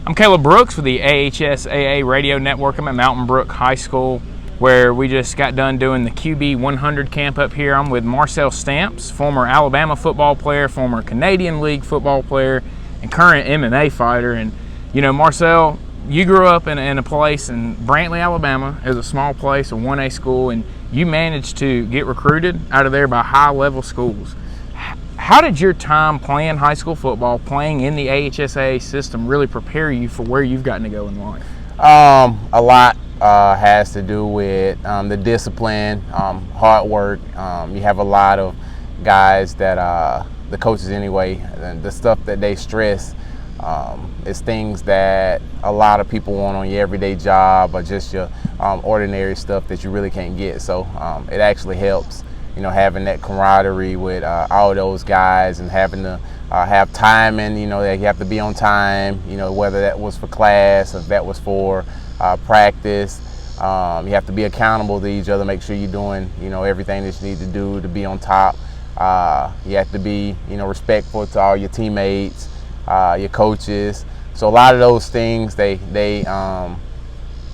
I'm Caleb Brooks with the AHSAA Radio Network. I'm at Mountain Brook High School, where we just got done doing the QB 100 camp up here. I'm with Marcel Stamps, former Alabama football player, former Canadian League football player, and current MMA fighter. And, you know, Marcel, you grew up in a place in Brantley, Alabama. It was a small place, a 1A school, and you managed to get recruited out of there by high-level schools. How did your time playing high school football, playing in the AHSAA system, really prepare you for where you've gotten to go in life? A lot has to do with the discipline, hard work. You have a lot of guys that, the coaches anyway, the stuff that they stress is things that a lot of people want on your everyday job or just your ordinary stuff that you really can't get. So it actually helps, you know, having that camaraderie with all those guys and having to have time, and you know that you have to be on time, you know, whether that was for class or if that was for practice. You have to be accountable to each other, make sure you're doing, you know, everything that you need to do to be on top. You have to be, you know, respectful to all your teammates, your coaches. So a lot of those things they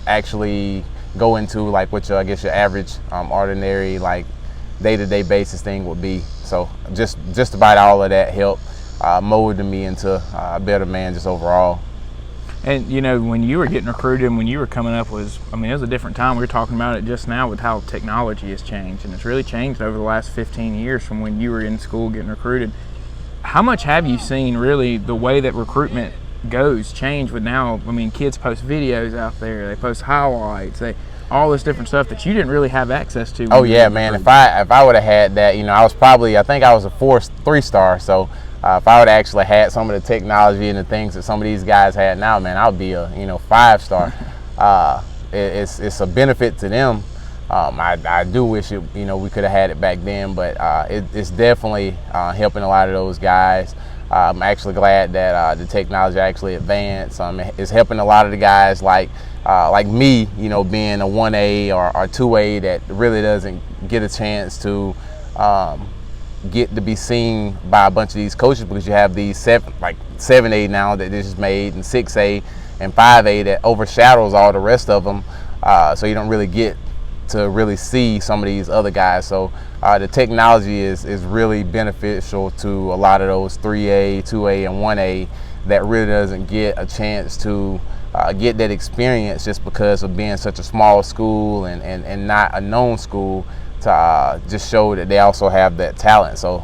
actually go into like what I guess your average ordinary like day-to-day basis thing would be. So just about all of that helped molded me into a better man just overall. And, you know, when you were getting recruited and when you were coming up it was a different time. We were talking about it just now with how technology has changed, and it's really changed over the last 15 years from when you were in school getting recruited. How much have you seen really the way that recruitment goes change with now? Kids post videos out there, they post highlights, all this different stuff that you didn't really have access to. Oh yeah, man. If I would have had that, you know, I think I was a 3-star. So if I would have actually had some of the technology and the things that some of these guys had now, man, I would be a 5-star. It's a benefit to them. I do wish we could have had it back then, but it's definitely helping a lot of those guys. I'm actually glad that the technology actually advanced. It's helping a lot of the guys like me, you know, being a 1A or 2A that really doesn't get a chance to get to be seen by a bunch of these coaches, because you have these 7A now that they just made, and 6A and 5A that overshadows all the rest of them. So you don't really get to really see some of these other guys. So the technology is really beneficial to a lot of those 3A, 2A, and 1A that really doesn't get a chance to get that experience just because of being such a small school and not a known school, to just show that they also have that talent. So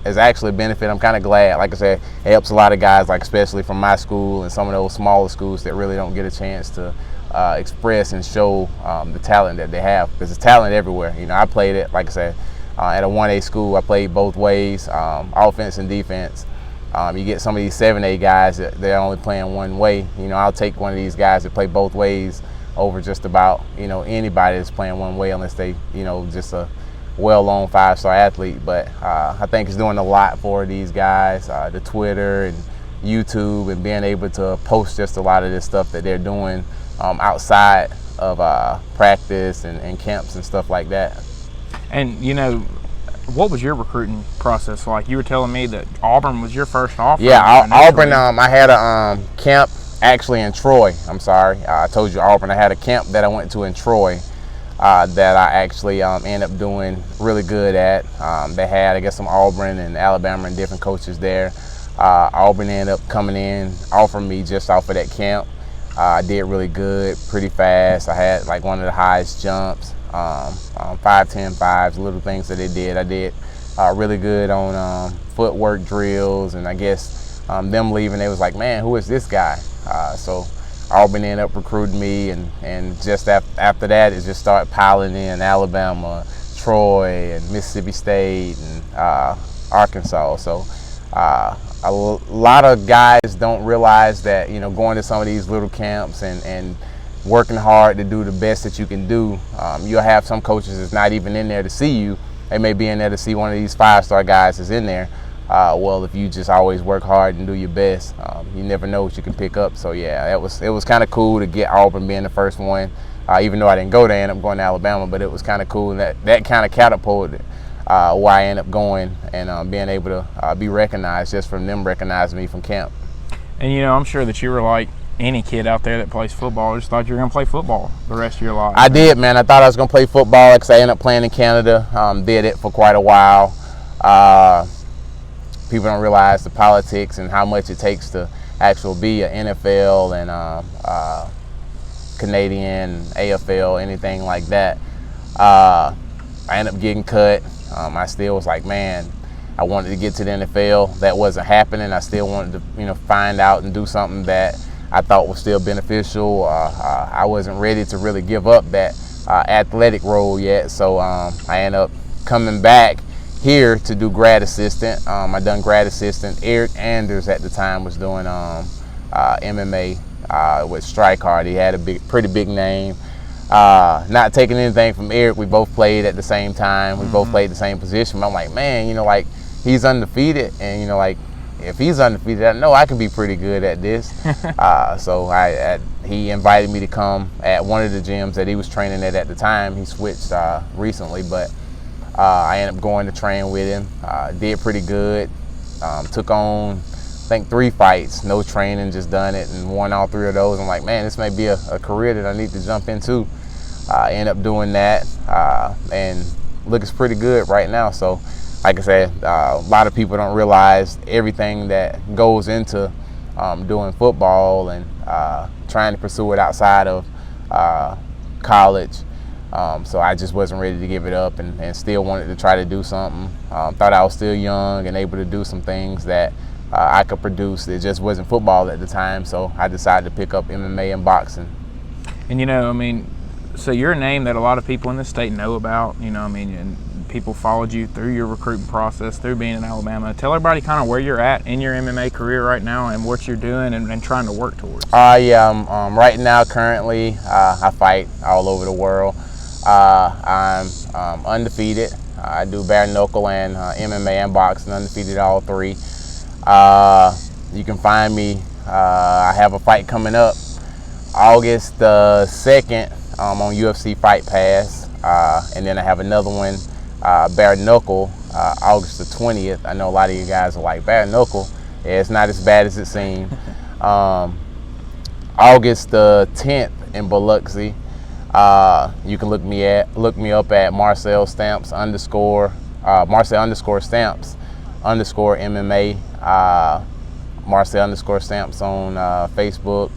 it's actually a benefit. I'm kind of glad. Like I said, it helps a lot of guys, like especially from my school and some of those smaller schools that really don't get a chance to express and show the talent that they have, because there's talent everywhere. You know, I played it, like I said, at a 1A school. I played both ways, offense and defense. You get some of these 7A guys that they're only playing one way. You know, I'll take one of these guys that play both ways over just about, you know, anybody that's playing one way, unless they, you know, just a well-known 5-star athlete. But I think it's doing a lot for these guys, the Twitter and YouTube, and being able to post just a lot of this stuff that they're doing outside of practice and camps and stuff like that. And, you know, what was your recruiting process like? You were telling me that Auburn was your first offer. Yeah, Auburn, I had a camp actually in Troy. I'm sorry. I told you Auburn. I had a camp that I went to in Troy that I actually ended up doing really good at. They had, I guess, some Auburn and Alabama and different coaches there. Auburn ended up coming in, offering me just off of that camp. I did really good, pretty fast. I had like one of the highest jumps, 5-10 fives, little things that they did. I did really good on footwork drills, and I guess them leaving, they was like, man, who is this guy? So Auburn ended up recruiting me, and just after that, it just started piling in Alabama, Troy, and Mississippi State, and Arkansas. So a lot of guys don't realize that, you know, going to some of these little camps and working hard to do the best that you can do, you'll have some coaches that's not even in there to see you. They may be in there to see one of these 5-star guys that's in there. Well, if you just always work hard and do your best, you never know what you can pick up. So yeah, it was kind of cool to get Auburn being the first one, even though I didn't go there, I ended up going to Alabama, but it was kind of cool, and that kind of catapulted where I ended up going and being able to be recognized just from them recognizing me from camp. And, you know, I'm sure that you were like any kid out there that plays football just thought you were going to play football the rest of your life. I did, man. I thought I was going to play football because I ended up playing in Canada. Did it for quite a while. People don't realize the politics and how much it takes to actually be an NFL and Canadian, AFL, anything like that. I ended up getting cut. I still was like, man, I wanted to get to the NFL. That wasn't happening. I still wanted to, find out and do something that I thought was still beneficial. I wasn't ready to really give up that athletic role yet. So I ended up coming back here to do grad assistant. I done grad assistant. Eric Anders at the time was doing MMA with Strike Hard. He had a pretty big name. Not taking anything from Eric, we both played at the same time. We both played the same position. But I'm like, man, like he's undefeated, and like if he's undefeated, I know I can be pretty good at this. So he invited me to come at one of the gyms that he was training at the time. He switched recently, but I ended up going to train with him. Did pretty good. Took on, I think, 3 fights, no training, just done it, and won all 3 of those. I'm like, man, this may be a career that I need to jump into. I ended up doing that, and looks pretty good right now. So, like I said, a lot of people don't realize everything that goes into doing football and trying to pursue it outside of college. So I just wasn't ready to give it up, and still wanted to try to do something. Thought I was still young and able to do some things that I could produce. It just wasn't football at the time, so I decided to pick up MMA and boxing. And so you're a name that a lot of people in the state know about, and people followed you through your recruiting process, through being in Alabama. Tell everybody kind of where you're at in your MMA career right now and what you're doing and trying to work towards. Right now, currently, I fight all over the world. I'm undefeated. I do bare knuckle and MMA and boxing, undefeated all 3. You can find me. I have a fight coming up August 2nd on UFC Fight Pass, and then I have another one, bare knuckle, August the 20th. I know a lot of you guys are like, bare knuckle? Yeah, it's not as bad as it seems. August the 10th in Biloxi. You can look me up at Marcel Stamps Marcel Stamps MMA. Marcel Stamps on Facebook.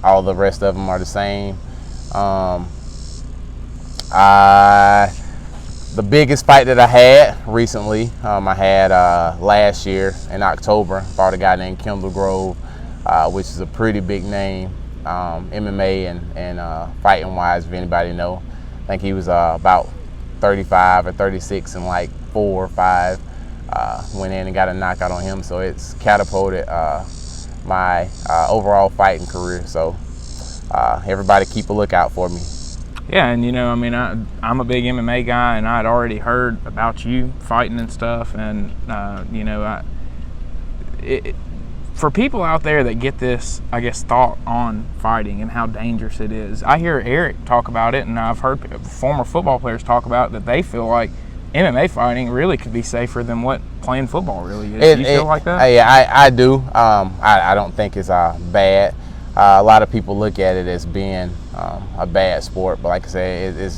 All the rest of them are the same. The biggest fight that I had recently, I had last year in October. Fought a guy named Kendall Grove, which is a pretty big name. MMA and fighting wise, if anybody know. I think he was about 35 or 36 in like 4 or 5. Went in and got a knockout on him, so it's catapulted my overall fighting career. So everybody keep a lookout for me. Yeah, and I'm a big MMA guy, and I'd already heard about you fighting and stuff, and for people out there that get this, I guess, thought on fighting and how dangerous it is, I hear Eric talk about it, and I've heard former football players talk about that they feel like MMA fighting really could be safer than what playing football really is. Do you feel like that? Yeah, I do. I don't think it's bad. A lot of people look at it as being a bad sport, but like I said,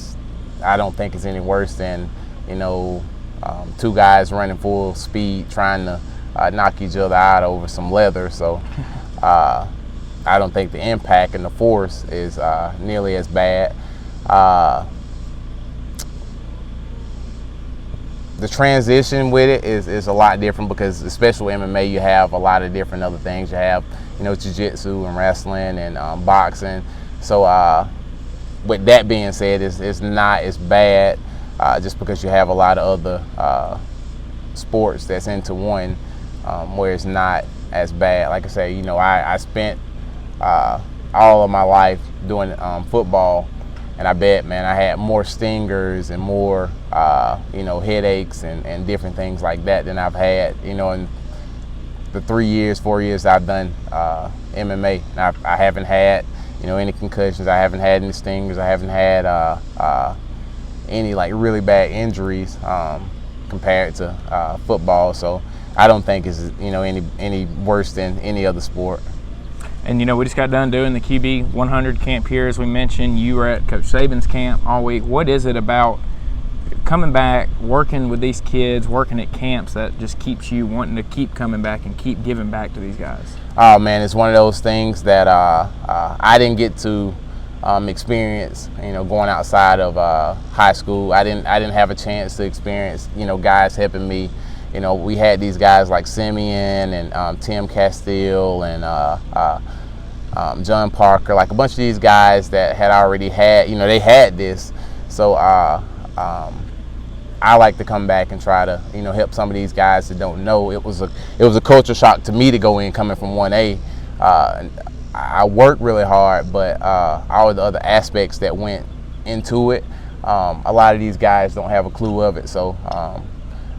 I don't think it's any worse than 2 guys running full speed trying to knock each other out over some leather. So I don't think the impact and the force is nearly as bad. The transition with it is a lot different because, especially with MMA, you have a lot of different other things. You have, jiu-jitsu and wrestling and boxing. So with that being said, it's not as bad just because you have a lot of other sports that's into one where it's not as bad. Like I say, I spent all of my life doing football, and I bet, man, I had more stingers and more, headaches and different things like that than I've had, in the 4 years I've done MMA. And I haven't had, any concussions. I haven't had any stingers. I haven't had any like really bad injuries compared to football. So I don't think it's any worse than any other sport. And, you know, we just got done doing the QB 100 camp here, as we mentioned. You were at Coach Saban's camp all week. What is it about coming back, working with these kids, working at camps that just keeps you wanting to keep coming back and keep giving back to these guys? Oh, man, it's one of those things that I didn't get to experience, you know, going outside of high school. I didn't have a chance to experience, you know, guys helping me. You know, we had these guys like Simeon and Tim Castile and John Parker, like a bunch of these guys that had already had, you know, they had this. So I like to come back and try to, you know, help some of these guys that don't know. It was a culture shock to me to go in coming from 1A. I worked really hard, but all of the other aspects that went into it, a lot of these guys don't have a clue of it. So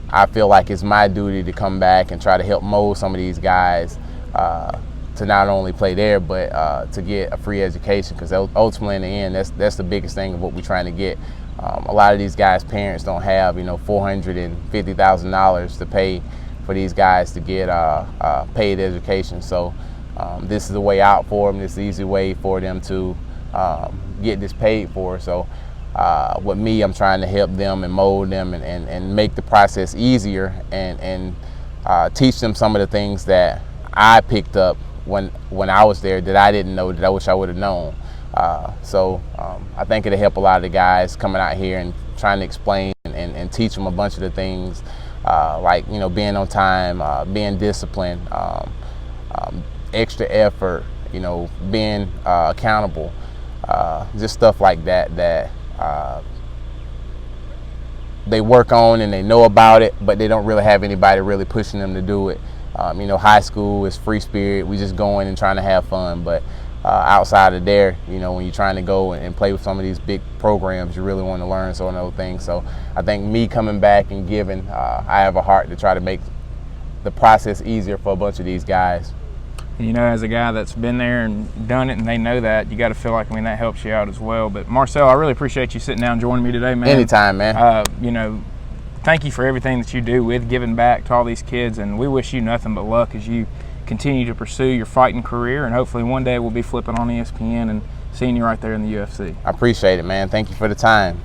I feel like it's my duty to come back and try to help mold some of these guys to not only play there, but to get a free education, because ultimately in the end, that's the biggest thing of what we're trying to get. A lot of these guys' parents don't have, you know, $450,000 to pay for these guys to get paid education. So this is the way out for them. This is the easy way for them to get this paid for. So with me, I'm trying to help them and mold them and make the process easier and teach them some of the things that I picked up when I was there that I didn't know, that I wish I would have known. So I think it'll help a lot of the guys coming out here and trying to explain and teach them a bunch of the things, like, you know, being on time, being disciplined, extra effort, you know, being accountable, just stuff like that they work on and they know about it, but they don't really have anybody really pushing them to do it. You know, high school is free spirit. We just going and trying to have fun, but outside of there, you know, when you're trying to go and play with some of these big programs, you really want to learn some of those things. So I think me coming back and giving, I have a heart to try to make the process easier for a bunch of these guys. You know, as a guy that's been there and done it and they know that, you got to feel like, I mean, that helps you out as well. But Marcel, I really appreciate you sitting down and joining me today, man. Anytime, man. You know, thank you for everything that you do with giving back to all these kids, and we wish you nothing but luck as you continue to pursue your fighting career, and hopefully one day we'll be flipping on ESPN and seeing you right there in the UFC. I appreciate it, man. Thank you for the time.